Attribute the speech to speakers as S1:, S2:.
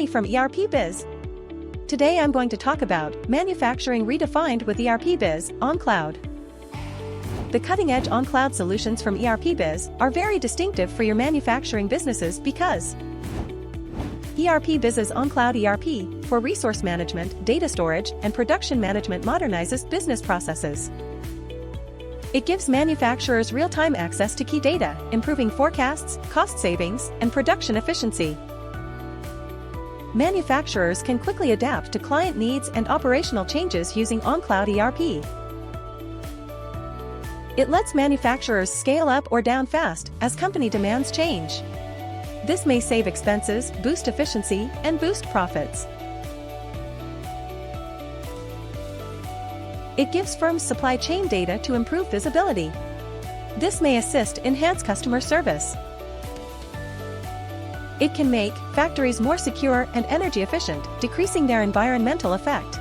S1: from ERPBIZZ. Today I'm going to talk about manufacturing redefined with ERPBIZZ On Cloud. The cutting-edge on-cloud solutions from ERPBIZZ are very distinctive for your manufacturing businesses because ERPBIZZ's on-cloud ERP for resource management, data storage, and production management modernizes business processes. It gives manufacturers real-time access to key data, improving forecasts, cost savings, and production efficiency. Manufacturers can quickly adapt to client needs and operational changes using on-cloud ERP. It lets manufacturers scale up or down fast as company demands change. This may save expenses, boost efficiency, and boost profits. It gives firms supply chain data to improve visibility. This may enhance customer service. It can make factories more secure and energy efficient, decreasing their environmental effect.